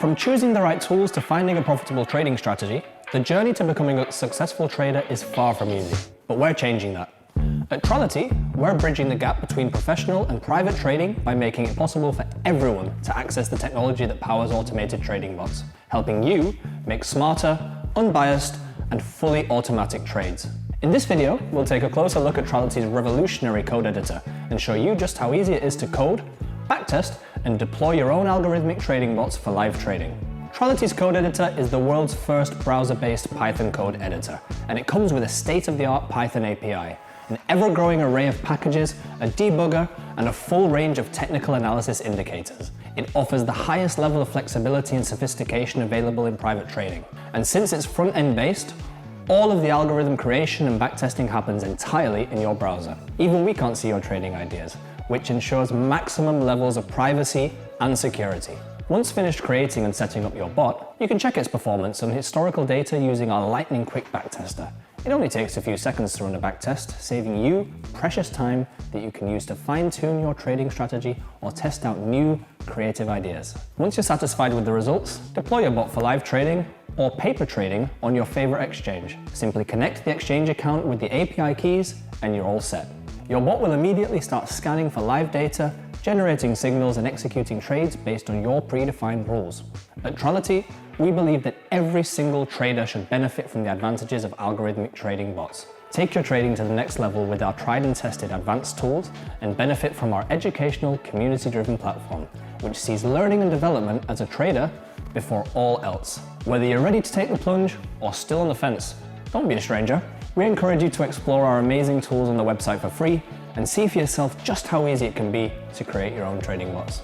From choosing the right tools to finding a profitable trading strategy, the journey to becoming a successful trader is far from easy, but we're changing that. At Trality, we're bridging the gap between professional and private trading by making it possible for everyone to access the technology that powers automated trading bots, helping you make smarter, unbiased, and fully automatic trades. In this video, we'll take a closer look at Trality's revolutionary code editor and show you just how easy it is to code, backtest, and deploy your own algorithmic trading bots for live trading. Trality's code editor is the world's first browser-based Python code editor, and it comes with a state-of-the-art Python API, an ever-growing array of packages, a debugger, and a full range of technical analysis indicators. It offers the highest level of flexibility and sophistication available in private trading. And since it's front-end based, all of the algorithm creation and backtesting happens entirely in your browser. Even we can't see your trading ideas, which ensures maximum levels of privacy and security. Once finished creating and setting up your bot, you can check its performance and historical data using our lightning-quick backtester. It only takes a few seconds to run a backtest, saving you precious time that you can use to fine-tune your trading strategy or test out new, creative ideas. Once you're satisfied with the results, deploy your bot for live trading or paper trading on your favorite exchange. Simply connect the exchange account with the API keys and you're all set. Your bot will immediately start scanning for live data, generating signals and executing trades based on your predefined rules. At Trality, we believe that every single trader should benefit from the advantages of algorithmic trading bots. Take your trading to the next level with our tried and tested advanced tools and benefit from our educational, community-driven platform, which sees learning and development as a trader before all else. Whether you're ready to take the plunge or still on the fence, don't be a stranger. We encourage you to explore our amazing tools on the website for free and see for yourself just how easy it can be to create your own trading bots.